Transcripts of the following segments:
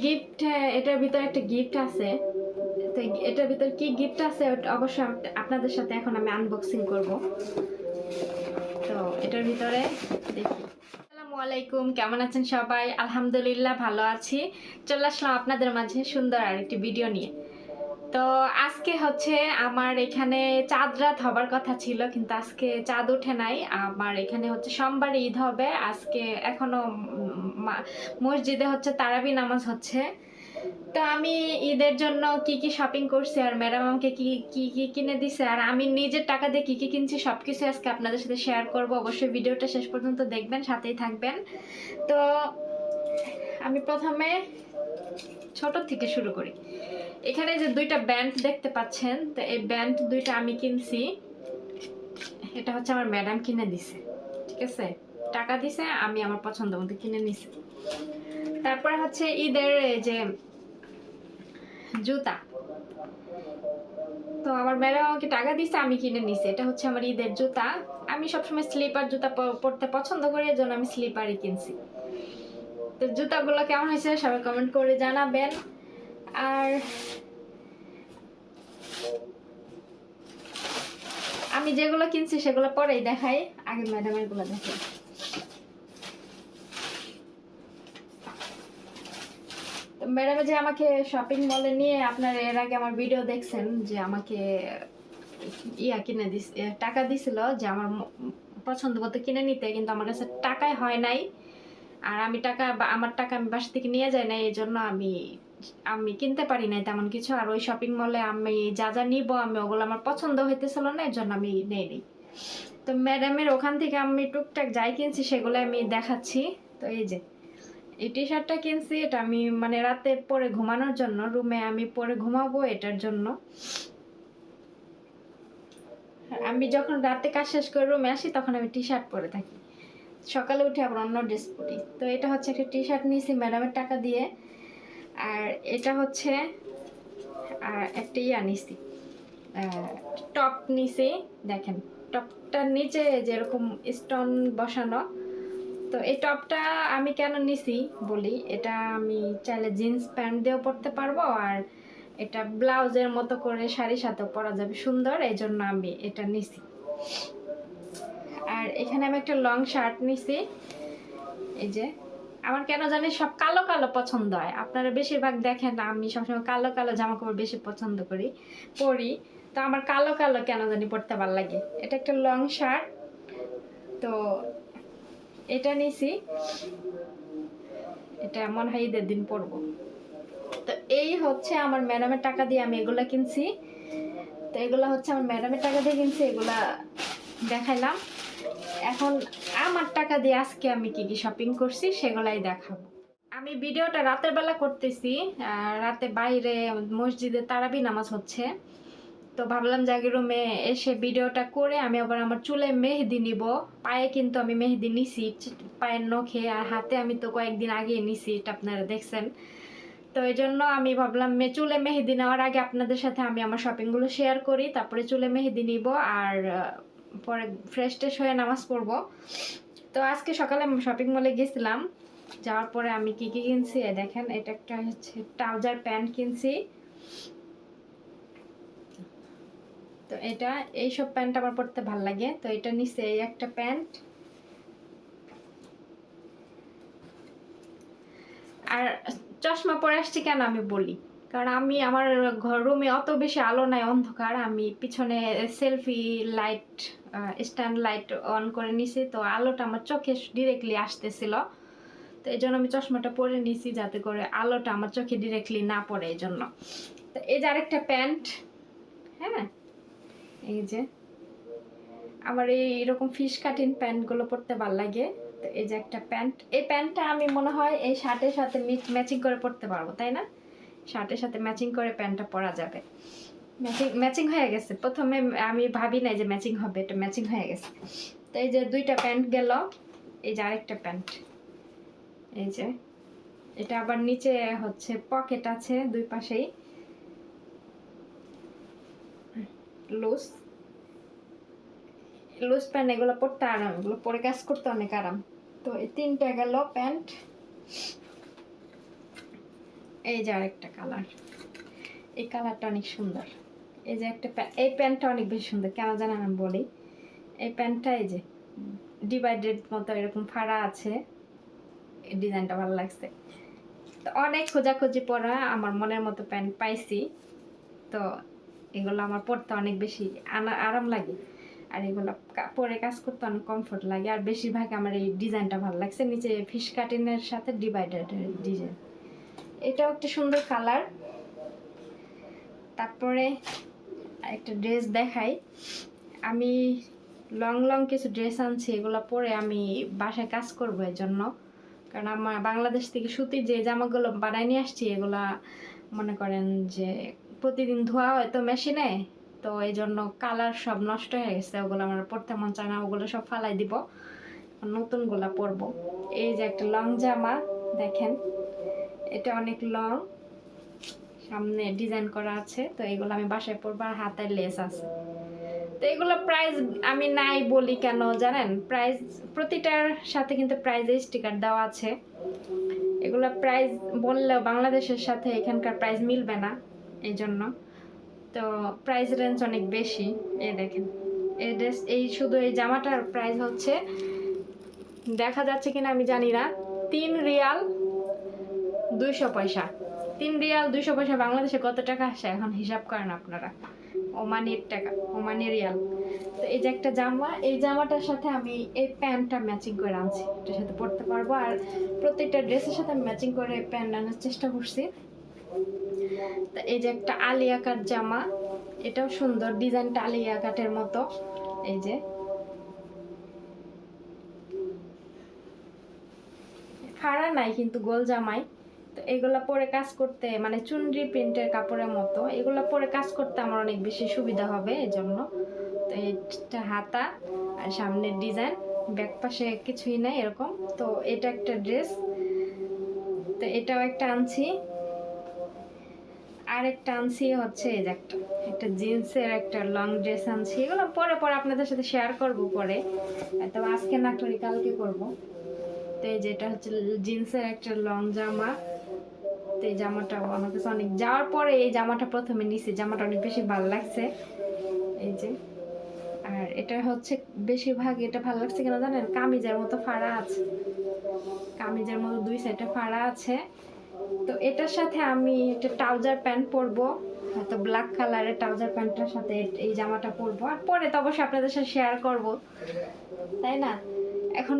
Gift, এটার ভিতরে একটা গিফট আছে। তো এটার ভিতরে কি গিফট আছে ওটা অবশ্যই আপনাদের সাথে এখন আমি আনবক্সিং করব। তো এটার ভিতরে দেখি। আসসালামু আলাইকুম, কেমন আছেন সবাই? আলহামদুলিল্লাহ ভালো আছি। চলে আসলাম আপনাদের মাঝে সুন্দর আরেকটি ভিডিও নিয়ে। তো আজকে হচ্ছে আমার এখানে চাঁদ রাত হবার কথা ছিল, কিন্তু আজকে চাঁদ ওঠে নাই। আমার এখানে হচ্ছে সোমবার ঈদ হবে আজকে, এখনো মসজিদে হচ্ছে তারাবি নামাজ হচ্ছে। তো আমি ঈদের জন্য কি কি শপিং করছি আর ম্যাডাম আমাকে কি কি কি কিনে দিছে আর আমি নিজের টাকা দিয়ে কি কি কিনছি সবকিছু আজকে আপনাদের সাথে শেয়ার করব। অবশ্যই ভিডিওটা শেষ পর্যন্ত দেখবেন, সাথেই থাকবেন। তো আমি প্রথমে ছোট থেকে শুরু করি। এখানে যে দুইটা ব্যান্ড দেখতে পাচ্ছেন, তো এই ব্যান্ড দুইটা আমি কিনছি। এটা হচ্ছে আমার ম্যাডাম কিনে দিছে, ঠিক আছে, টাকা দিছে, আমি আমার পছন্দ মতো কিনে নিছি। তারপরে হচ্ছে ঈদের যে জুতা, তো আমার ম্যাডাম আমাকে টাকা দিছে, আমি কিনে নিছি। এটা হচ্ছে আমার ঈদের জুতা। আমি সবসময় স্লিপার জুতা পরতে পছন্দ করি, এর জন্য আমি স্লিপারই কিনছি। তো জুতাগুলো কেমন হয়েছে সবাই কমেন্ট করে জানাবেন। আর আমি যেগুলো কিনছি সেগুলো পরেই দেখাই, আগে ম্যাডামের গুলো দেখাই। ম্যাডামে যে আমাকে শপিং মলে নিয়ে, আপনার এর আগে আমার ভিডিও দেখছেন যে আমাকে কিনে দিস, টাকা দিছিল যে আমার পছন্দ মতো কিনে নিতে, কিন্তু আমার কাছে টাকাই হয় নাই। আর আমি আমার টাকা আমি বাসা থেকে নিয়ে যাই না, এই জন্য আমি আমি কিনতে পারি নাই তেমন কিছু। আর ওই শপিং মলে আমি যা যা নিবো আমি ওগুলো আমার পছন্দ হইতেছিল না, এর জন্য আমি নেইনি। তো ম্যাডামের ওখান থেকে আমি টুকটাক যাই কিনছি সেগুলো আমি দেখাচ্ছি। তো এই যে এই টি শার্টটা কিনছি, এটা আমি মানে রাতে পরে ঘুমানোর জন্য, রুমে আমি পরে ঘুমাবো এটার জন্য। আমি যখন রাতে কাজ শেষ করে রুমে আসি তখন আমি টি শার্ট পরে থাকি, সকালে উঠে আবার অন্য ড্রেস পরি। তো এটা হচ্ছে একটা টি শার্ট নিয়েছি ম্যাডামের টাকা দিয়ে। আর এটা হচ্ছে আর একটা নিছি, টপ নিছি। দেখেন টপটার নিচে যেরকম স্টোন বসানো। তো এই টপটা আমি কেন নিছি বলি, এটা আমি চাইলে জিন্স প্যান্ট দিয়েও পরতে পারবো, আর এটা ব্লাউজের মতো করে শাড়ির সাথেও পরা যাবে সুন্দর, এই জন্য আমি এটা নিছি। আর এখানে আমি একটা লং শার্ট নিছি। এই যে আমার কেন জানি সব কালো কালো পছন্দ হয়, আপনারা বেশিরভাগ দেখেন আমি সবসময় কালো কালো জামা কাপড় বেশি পছন্দ পরি। তো আমার কালো কালো কেন জানি পরতে ভালো লাগে। এটা একটা লং শার্ট, তো এটা নিছি। এটা মনে হয় ঈদের দিন পরবো। তো এই হচ্ছে আমার ম্যাডামের টাকা দিয়ে আমি এগুলা কিনছি। তো এগুলা হচ্ছে আমার ম্যাডামের টাকা দিয়ে কিনছি, এগুলা দেখাইলাম। এখন আমার টাকা দিয়ে আজকে আমি কি কি শপিং করছি সেগুলাই দেখাবো। আমি ভিডিওটা রাতের বেলা করতেছি, রাতে বাইরে মসজিদে তারাবি নামাজ হচ্ছে। তো ভাবলাম যে আগে রুমে এসে ভিডিওটা করে আমি আবার আমার চুলে মেহেদি নিব। পায়ে কিন্তু আমি মেহেদি নিছি, পায়ের নখে, আর হাতে আমি তো কয়েকদিন আগে নিছি, এটা আপনারা দেখছেন। তো এই জন্য আমি ভাবলাম চুলে মেহেদি নেওয়ার আগে আপনাদের সাথে আমি আমার শপিংগুলো শেয়ার করি, তারপরে চুলে মেহেদি নিব আর পরে ফ্রেশ ট্রেশ হয়ে নামাজ পড়বো। তো আজকে সকালে শপিং মলে গেছিলাম, যাওয়ার পরে আমি কি কি কিনছি দেখেন। এটা একটা হচ্ছে ট্রাউজার প্যান্ট কিনছি। তো এটা এইসব প্যান্ট আমার পরতে ভাল লাগে, তো এটা নিচে এই একটা প্যান্ট। আর চশমা পরে আসছি কেন আমি বলি, কারণ আমি আমার ঘর রুমে অত বেশি আলো নাই, অন্ধকার। আমি পিছনে selfie light, stand light on করে নিছি, তো আলোটা আমার চোখে ডিরেক্টলি আসতেছিল। তো এই জন্য আমি চশমাটা পরে নিছি যাতে করে আলোটা আমার চোখে ডিরেক্টলি না পড়ে, এই জন্য। তো এই যে আরেকটা প্যান্ট, হ্যাঁ এই যে আমার এইরকম ফিশ কাটিং প্যান্টগুলো পরতে ভালো লাগে। তো এই যে একটা প্যান্ট, এই প্যান্টটা আমি মনে হয় এই শার্টের সাথে ম্যাচিং করে পরতে পারবো, তাই না? শার্টের সাথে ম্যাচিং করে প্যান্টটা পরা যাবে। ম্যাচিং হয়ে গেছে, প্রথমে আমি ভাবি নাই যে ম্যাচিং হবে, এটা ম্যাচিং হয়ে গেছে। তো এই যে দুইটা প্যান্ট গেল। এই যে আরেকটা প্যান্ট, এই যে এটা আবার নিচে হচ্ছে পকেট আছে দুই পাশেই, লুজ লুজ প্যান্ট, এগুলো পরতে আরাম, এগুলো পরে কাজ করতে অনেক আরাম। তো এই তিনটা গেল প্যান্ট। এই যে আরেকটা কালার, এই কালারটা অনেক সুন্দর। এই যে একটা এই প্যান্টটা অনেক বেশি সুন্দর, কেন জানেন আমি বলি। এই প্যান্টটা এই যে ডিভাইডেড মতো এরকম ফাড়া আছে, এই ডিজাইনটা ভালো লাগছে। তো অনেক খোঁজাখুঁজি পরা আমার মনের মতো প্যান্ট পাইছি। তো এগুলো আমার পরতে অনেক বেশি আরাম লাগে, আর এগুলো পরে কাজ করতে অনেক কমফোর্ট লাগে। আর বেশিরভাগ আমার এই ডিজাইনটা ভালো লাগছে, নিচে ফিশ কাটিনের সাথে ডিভাইডেড ডিজাইন। এটাও একটা সুন্দর কালার। তারপরে একটা ড্রেস দেখাই। আমি লং লং কিছু ড্রেস আনছি, এগুলো পরে আমি বাসায় কাজ করবো এর জন্য। কারণ আমার বাংলাদেশ থেকে সুতির যে জামাগুলো বানাই নিয়ে আসছি, এগুলা মনে করেন যে প্রতিদিন ধোয়া হয় তো মেশিনে, তো এই জন্য কালার সব নষ্ট হয়ে গেছে, ওগুলো আমার পরতে মন চায় না, ওগুলো সব ফালাই দিব, নতুনগুলা পরবো। এই যে একটা লং জামা দেখেন, এটা অনেক লং, সামনে ডিজাইন করা আছে। তো এগুলো আমি বাসায় পরবো, আর হাতের লেস আছে। তো এগুলো প্রাইস আমি নাই বলি কেন জানেন, প্রাইস প্রতিটার সাথে কিন্তু প্রাইজের স্টিকার দেওয়া আছে। এগুলো প্রাইস বললেও বাংলাদেশের সাথে এখানকার প্রাইস মিলবে না, এই জন্য। তো প্রাইস রেঞ্জ অনেক বেশি। এই দেখেন, এই ড্রেস, এই শুধু এই জামাটার প্রাইস হচ্ছে, দেখা যাচ্ছে কিনা আমি জানি না, 3 রিয়াল 200 পয়সা। 3 রিয়াল 200 পয়সা বাংলাদেশে কত টাকা আসে এখন হিসাব করেন আপনারা, ওমানির টাকা, ওমানি রিয়াল। তো এই যে একটা জামা, এই জামাটার সাথে আমি এই প্যান্টটা ম্যাচিং করে আনছি, এটার সাথে পরতে পারবো। আর প্রত্যেকটা ড্রেসের সাথে আমি ম্যাচিং করে প্যান্ট আনার চেষ্টা করছি। তো এই যে একটা আলিয়া কাট জামা, এটাও সুন্দর, ডিজাইনটা আলিয়া কাটের মতো। এই যে ফাড়া নাই কিন্তু গোল জামাই। তো এগুলা পরে কাজ করতে, মানে চুনরি প্রিন্টের কাপড়ের মতো, এগুলা পরে কাজ করতে আমার অনেক বেশি সুবিধা হবে এই জন্য। তো এটা হাতা আর সামনের ডিজাইন, ব্যাক পাশে কিছুই নাই এরকম। তো এটা একটা ড্রেস, তো এটাও একটা আনছি। আর একটা আনছি হচ্ছে এই যে একটা জিন্সের একটা লং ড্রেস আনছি। এগুলো পরে পরে আপনাদের সাথে শেয়ার করবো পরে, তো আজকে না করি কালকে করবো। তো এই যেটা হচ্ছে জিন্সের একটা লং জামা। তো এই জামাটা আমার কাছে অনেক, যাওয়ার পরে এই জামাটা প্রথমে নিছি, জামাটা অনেক বেশি ভালো লাগছে। এই যে, আর এটা হচ্ছে বেশিরভাগ এটা ভালো লাগছে কেন জানেন, কামিজের মতো ফাড়া আছে, কামিজের মতো 2 সাইডে ফাড়া আছে। তো এটার সাথে আমি একটা ট্রাউজার প্যান্ট পরবো, হয়তো ব্ল্যাক কালারের ট্রাউজার প্যান্টের সাথে এই জামাটা পরবো। আর পরে তো অবশ্যই আপনাদের সাথে শেয়ার করব, তাই না? এখন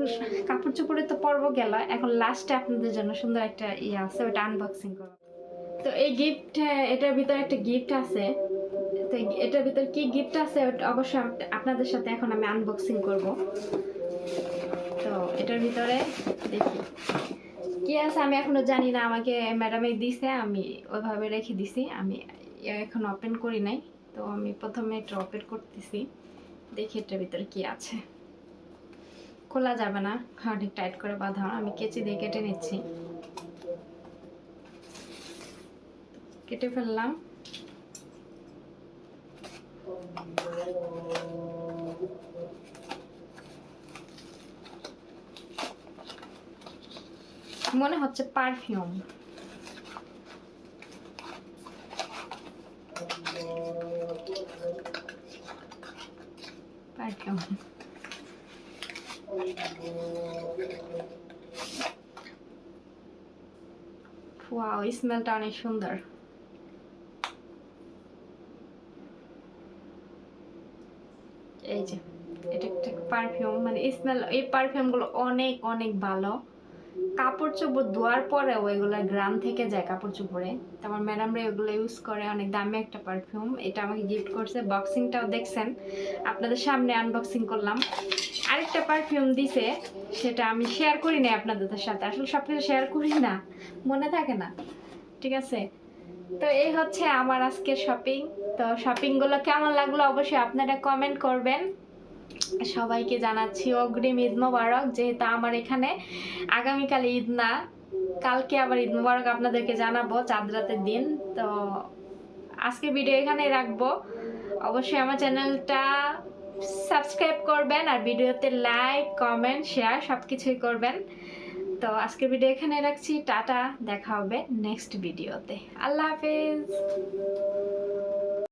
কাপড় চোপড়ে তো পরবো গেল, এখন লাস্টে আপনাদের জন্য সুন্দর একটা ইয়ে আছে, ওটা আনবক্সিং করবো। তো এই গিফট, এটার ভিতরে একটা গিফট আছে। তো এটার ভিতরে কি গিফট আছে ওটা অবশ্যই আপনাদের সাথে এখন আমি আনবক্সিং করব। তো এটার ভিতরে দেখি কি আছে, আমি এখনো জানি না, আমাকে ম্যাডামে দিছে, আমি ওইভাবে রেখে দিছি, আমি এখন ওপেন করি নাই। তো আমি প্রথমে এটা ওপেন করতেছি, দেখি এটার ভিতরে কি আছে। খোলা যাবে না, অনেক টাইট করে বাঁধা, আমি কেচি দিয়ে কেটে নিচ্ছি। কেটে ফেললাম। মনে হচ্ছে পারফিউম। পারফিউম, ওয়াও, স্মেলটা অনেক সুন্দর। এই যে এটা একটা পারফিউম, মানে স্মেল, এই পারফিউমগুলো অনেক অনেক ভালো। কাপড় চোপড় ধোয়ার পরেও এগুলো গ্রাম থেকে যায় কাপড় চোপড়ে। তো আমার ম্যাডামরা এগুলো ইউজ করে, অনেক দামি একটা পারফিউম। এটা আমাকে গিফট করছে, বক্সিংটাও দেখছেন, আপনাদের সামনে আনবক্সিং করলাম। আরেকটা পারফিউম দিছে, সেটা আমি শেয়ার করি না আপনাদের সাথে, আসলে সব কিছু শেয়ার করি না, মনে থাকে না, ঠিক আছে? তো এই হচ্ছে আমার আজকের শপিং। তো শপিংগুলো কেমন লাগলো অবশ্যই আপনারা কমেন্ট করবেন। সবাইকে জানাচ্ছি অগ্রিম ঈদ মোবারক, যেহেতু আমার এখানে আগামীকাল ঈদ না, কালকে আবার ঈদ মোবারক আপনাদেরকে জানাবো চাঁদ রাতের দিন। তো আজকে ভিডিও এখানে রাখবো, অবশ্যই আমার চ্যানেলটা সাবস্ক্রাইব করবেন, আর ভিডিওতে লাইক কমেন্ট শেয়ার সব কিছুই করবেন। তো আজকের ভিডিও এখানে রাখছি, টাটা, দেখা হবে নেক্সট ভিডিওতে। আল্লাহ হাফেজ।